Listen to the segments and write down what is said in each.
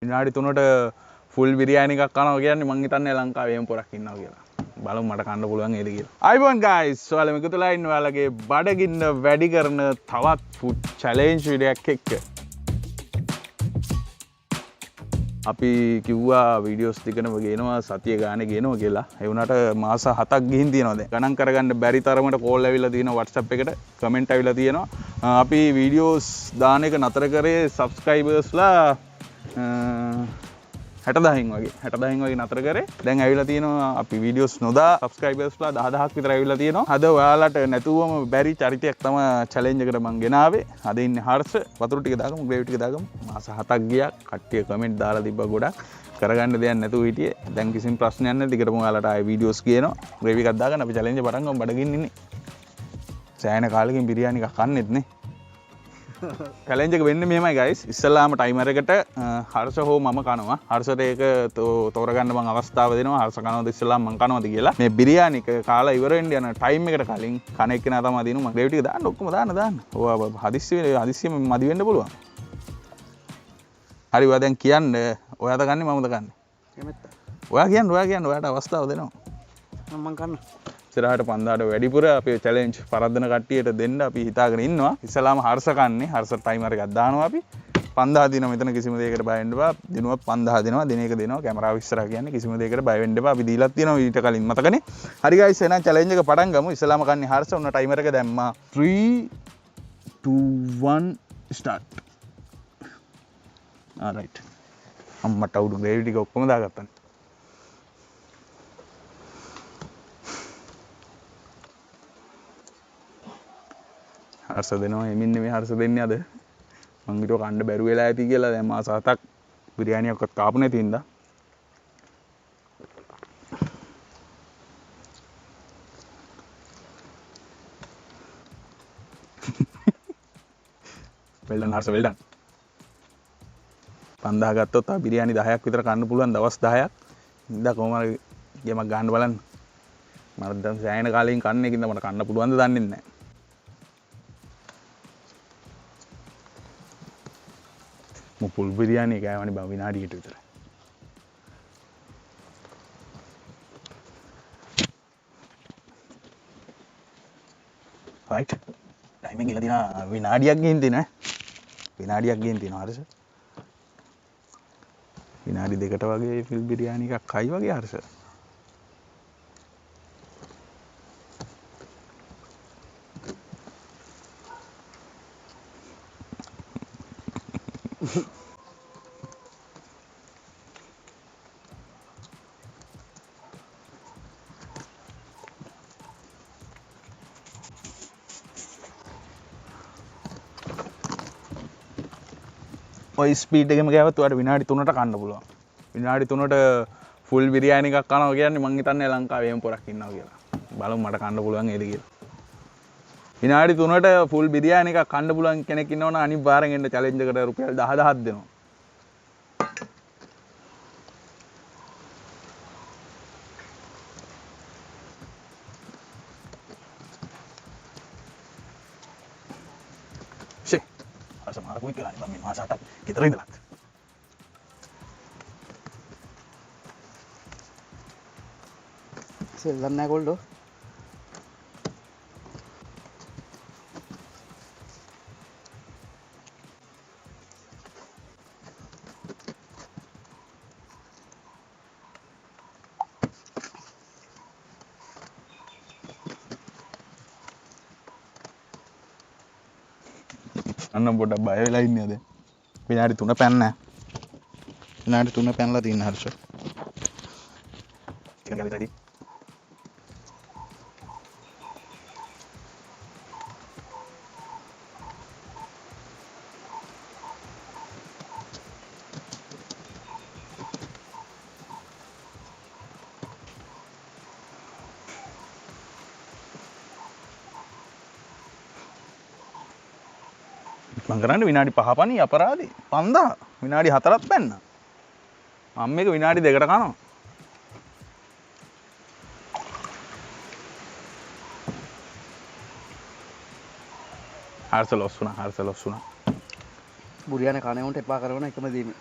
විනාඩි 3ට ෆුල් බිරියානි එකක් කනවා කියන්නේ මං හිතන්නේ ලංකාවේ පොරක් ඉන්නවා කියලා. බලමු මට කන්න පුළුවන් ඒද කියලා. අයිබෝන් ගයිස් ඔයාලා මේකතුලා ඉන්න ඔයාලගේ බඩගින්න වැඩි කරන තවත් ෆුඩ් චැලෙන්ජ් වීඩියෝ එකක් එක්ක. අපි කිව්වා වීඩියෝස් ටිකනම ගේනවා සතිය ගානේ ගේනවා කියලා. ඒ වුණාට මාස 7ක් ගිහින් තියෙනවා දැන්. ගණන් කරගන්න බැරි තරමට කෝල් ඇවිල්ලා තියෙනවා WhatsApp එකට කමෙන්ට් ඇවිල්ලා තියෙනවා. අපි වීඩියෝස් දාන එක නතර කරේ සබ්ස්ක්‍රයිබර්ස්ලා 60000න් වගේ නතර කරේ. දැන් ඇවිල්ලා තියෙනවා අපි වීඩියෝස් නොදා සබ්ස්ක්‍රයිබර්ස්ලා 10000ක් විතර ඇවිල්ලා තියෙනවා. අද ඔයාලට නැතුවම බැරි චරිතයක් තමයි චැලෙන්ජ් එකට මම ගෙනාවේ. අද ඉන්නේ හර්ෂ. වතුර ටික දාගමු, ග්‍රේවි ටික දාගමු. මාස 7ක් ගියා. කට්ටිය කමෙන්ට් දාලා තිබ්බා ගොඩක්. කරගන්න දෙයක් නැතුව හිටියේ. දැන් කිසිම ප්‍රශ්නයක් නැහැ. දිගටම ඔයාලට ආයේ වීඩියෝස් ගේනවා. ග්‍රේවි එකක් දාගන්න අපි චැලෙන්ජ් පටන් ගමු. බඩගින්න ඉන්නේ. සෑහෙන කාලෙකින් බිරියානි එකක් කන්නෙත් නේ. චැලෙන්ජ් එක වෙන්නේ මෙහෙමයි ගයිස්. ඉස්සල්ලාම ටයිමර් එකට හර්ෂ හෝ මම කනවා. හර්ෂට ඒක තෝරගන්න මම අවස්ථාව දෙනවා. හර්ෂ කනවද ඉස්සල්ලාම මම කනවද කියලා. මේ බිරියානි එක කාලා ඉවර වෙන්න යන ටයිම් එකට කලින් කන එක්කෙනා තමයි දිනු. මම ග්‍රේවි ටික දාන්න ඔක්කොම දාන්න. ඔයා හදිස්සියෙම මදි වෙන්න පුළුවන්. හරි ඔයා දැන් කියන්න ඔයාද ගන්නේ මමද ගන්නේ? කැමැත්ත. ඔයා කියන්න ඔයාට අවස්ථාව දෙනවා. මම කන්න. ඉස්සරහට 5000ට වැඩිපුර අපේ චැලෙන්ජ් පරද්දන කට්ටියට දෙන්න අපි හිතාගෙන ඉන්නවා. ඉස්සලාම හර්ෂ කන්නේ. හර්ෂ ටයිමර් එකක් දානවා අපි. 5000 දිනවා මෙතන කිසිම දෙයකට බය වෙන්න එපා. දිනුවත් 5000 දෙනවා. දින එක දෙනවා. කැමරාව ඉස්සරහ කියන්නේ කිසිම දෙයකට බය වෙන්න එපා. අපි දීලා තියෙනවා ඊට කලින් මතකනේ. හරි ගයිස් එහෙනම් චැලෙන්ජ් එක පටන් ගමු. ඉස්සලාම කන්නේ හර්ෂ උන්න ටයිමර් එක දැම්මා. 3 2 1 start. alright. අම්මට අවුඩු ග්‍රේවි ටික ඔක්කොම දාගත්තා. හර්ෂ දෙනවා එමින් නෙමෙයි හර්ෂ දෙන්නේ අද මං ඊට කන්න බැරුව වෙලා ඇති කියලා දැන් මාස 7ක් බිරියානියක්වත් කාපු නැති හින්දා වෙල්ඩන් හර්ෂ වෙල්ඩන් 5000 ගත්තොත් ආ බිරියානි 10ක් විතර කන්න පුළුවන් දවස් 10ක් ඉඳලා කොහොම හරි ගේමක් ගන්න බලන්න මම දැන් සෑහෙන කාලෙකින් කන්නේ කින්ද මට කන්න පුළුවන්ද දන්නේ නැහැ මුපුල් බිරියානි කෑවනේ බං විනාඩියකට විතර. රයිට්. ටයිමින් ගිහලා තියෙනවා විනාඩියක් ගිහින් තියෙනවා. විනාඩියක් ගිහින් තියෙනවා හර්ෂ. විනාඩි දෙකට වගේ ෆිල් බිරියානි එකක් කයි වගේ හර්ෂ. ඔය ස්පීඩ් එකෙම ගෑවත් ඔයාලට විනාඩි 3ට කන්න පුළුවන්. විනාඩි 3ට ෆුල් බිරියානි එකක් කනවා කියන්නේ මං හිතන්නේ ලංකාවේ පොරක් ඉන්නවා කියලා. බලමු මට කන්න පුළුවන් ඒද කියලා. විනාඩි 3ට ෆුල් බිරියානි එකක් කන්න පුළුවන් කෙනෙක් ඉන්නවනම් අනිවාර්යෙන් එන්න චැලෙන්ජ් එකට රුපියල් 10000ක් දෙනවා. ෂේ අසමාර කුයි කියලා මම මේ මාස 7ක් ගෙදර ඉඳලා සෙල්ලම් නැහැ කොල්ලෝ අන්න පොඩ්ඩක් බය වෙලා ඉන්නේ දැන් විනාඩි 3 පැන්න විනාඩි 3 පැනලා තියෙන හර්ෂ කියලා ගලටදී මං කරන්නේ විනාඩි 5 පණි අපරාධේ 5000 විනාඩි 4ක් පැන්න මම මේක විනාඩි 2කට කනවා හර්ෂ ලොස් වුණා. බුරියානේ කණේ උන්ට එපා කරන එකම දීමේ.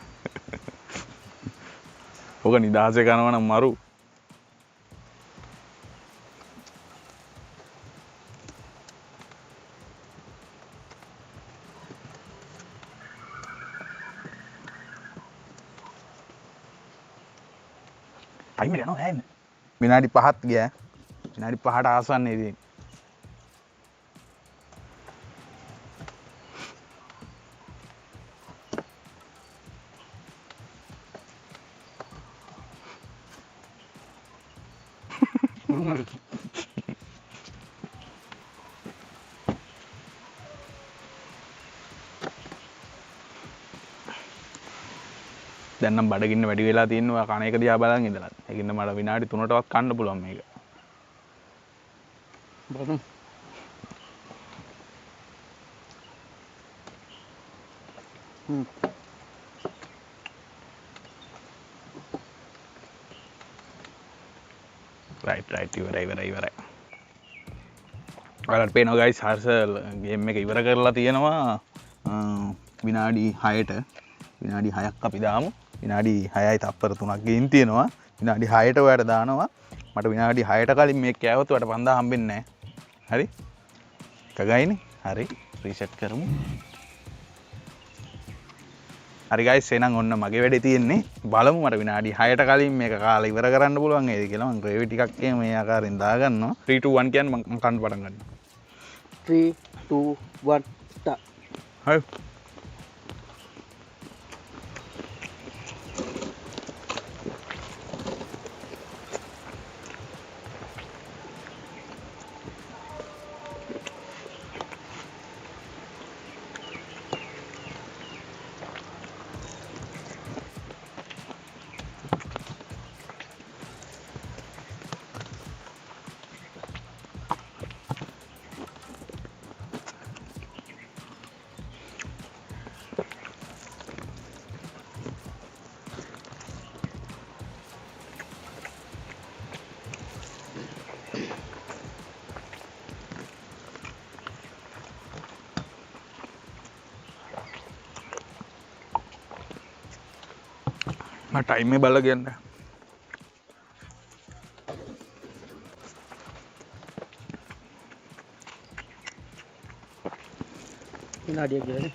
ඕක නිදහසේ කනවා නම් මරු. ටයිමර් යනවා හැන්නේ. විනාඩි 5ක් ගියා. විනාඩි 5ට ආසන්නයේදී. දැන් නම් බඩගින්න වැඩි වෙලා තියෙනවා කණ එක දිහා බලන් ඉඳලා. ඒකින්ද මට විනාඩි 3ටවත් කන්න පුළුවන් මේක. බලමු. රයිට් ඉවරයි. ඔයාලට පේනවා ගයිස් හර්ෂ ගේම් එක ඉවර කරලා තියෙනවා විනාඩි 6ට. විනාඩි 6ක් අපි දාමු. විනාඩි 6යි තප්පර 3ක් ගින් තියෙනවා. විනාඩි 6ට ඔයාලට දානවා. මට විනාඩි 6ට කලින් මේක කෑවොත් ඔයාලට 5000 හම්බෙන්නේ නැහැ. හරි? කගයිනේ. හරි. රීසෙට් කරමු. හරි ගයිස් එහෙනම් ඔන්න මගේ වැඩේ තියෙන්නේ. බලමු මට විනාඩි 6ට කලින් මේක කාලා ඉවර කරන්න පුළුවන් වේද කියලා. මම ග්‍රේවි ටිකක් මේ ආකාරයෙන් දාගන්නවා. 3 2 1 කියන්නේ මම කන්න පටන් ගන්නවා. 3 2 1 start. හරි. मैं टाइम में बल गया විනාඩියක් ගියානේ.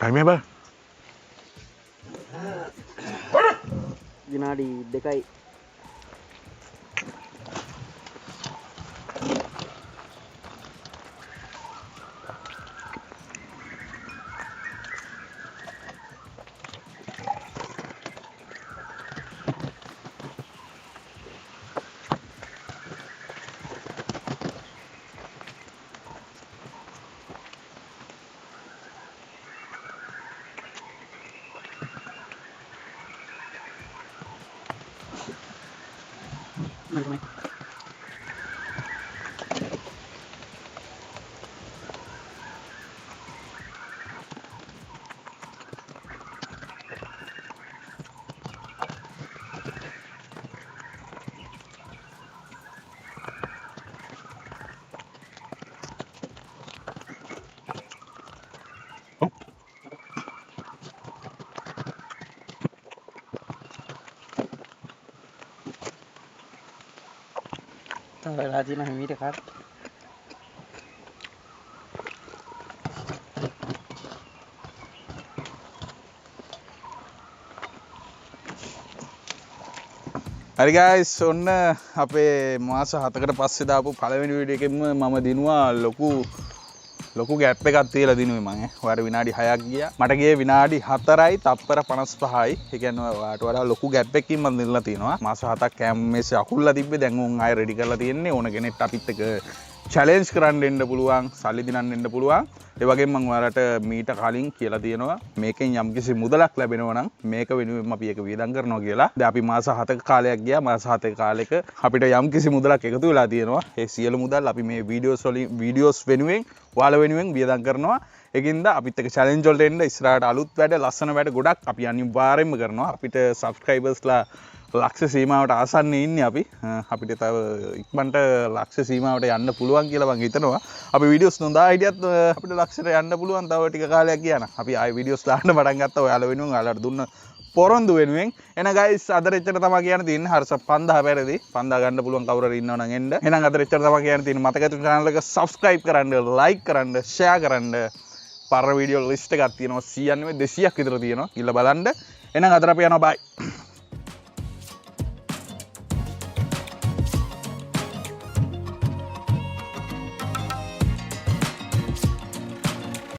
टाइम में बल විනාඩි 2යි. වෙලා තියෙන හිමීට කාට හරි ගයිස් ඔන්න අපේ මාස 7කට පස්සේ දාපු පළවෙනි වීඩියෝ එකෙන්ම මම දිනුවා ලොකු ලොකු ගැප් එකක් තියලා දිනුවේ මම. ඔයාලට විනාඩි 6ක් ගියා. මට ගියේ විනාඩි 4යි තප්පර 55යි. ඒ කියන්නේ ඔයාලට වඩා ලොකු ගැප් එකකින් මම දිනලා තියෙනවා. මාස 7ක් කැම් මේසේ අකුල්ලා තිබ්බේ. දැන් උන් ආයෙ රෙඩි කරලා තියෙන්නේ. ඕන කෙනෙක්ට අපිත් එක චැලෙන්ජ් කරන්න එන්න පුළුවන්. සල්ලි දිනන්න එන්න පුළුවන්. ඒ වගේම මම ඔයාලට මීට කලින් කියලා තියෙනවා මේකෙන් යම්කිසි මුදලක් ලැබෙනවා නම් මේක වෙනුවෙන් අපි ඒක වියදම් කරනවා කියලා. දැන් අපි මාස 7ක කාලයක් ගියා. මාස 7ක කාලෙක අපිට යම්කිසි මුදලක් එකතු වෙලා තියෙනවා. ඒ සියලු මුදල් අපි මේ වීඩියෝස් වෙනුවෙන් ඔයාලා වෙනුවෙන් වියදම් කරනවා. ඒකින්ද අපිත් එක චැලෙන්ජ් වලට එන්න ඉස්සරහට අලුත් වැඩ ලස්සන වැඩ ගොඩක් අපි අනිවාර්යෙන්ම කරනවා. අපිට සබ්ස්ක්‍රයිබර්ස්ලා ලක්ෂ සීමාවට ආසන්නේ ඉන්නේ අපි. අපිට තව ඉක්මනට ලක්ෂ සීමාවට යන්න පුළුවන් කියලා මම හිතනවා. අපි වීඩියෝස් නොදා හිටියත් අපිට ලක්ෂයට යන්න පුළුවන් තව ටික කාලයක් ගියා නම්. අපි ආයෙ වීඩියෝස් දාන්න පටන් ගත්තා. ඔයාලා වෙනුවෙන් ඔයාලට දුන්න පොරොන්දු වෙනුවෙන්. එන ගයිස් අද රෙච්චර තමයි කියන්න තියෙන්නේ. හරිස 5000 පැරදි. 5000 ගන්න පුළුවන් කවුරු හරි ඉන්නව නම් එන්න. එහෙනම් අද රෙච්චර තමයි කියන්න තියෙන්නේ. මතක ඇතුළු channel එක subscribe කරන්න, like කරන්න, share කරන්න. පර වීඩියෝ ලිස්ට් එකක් තියෙනවා 100 නෙවෙයි 200ක් විතර තියෙනවා. ගිහලා බලන්න. එහෙනම් අද අපි යනවා bye.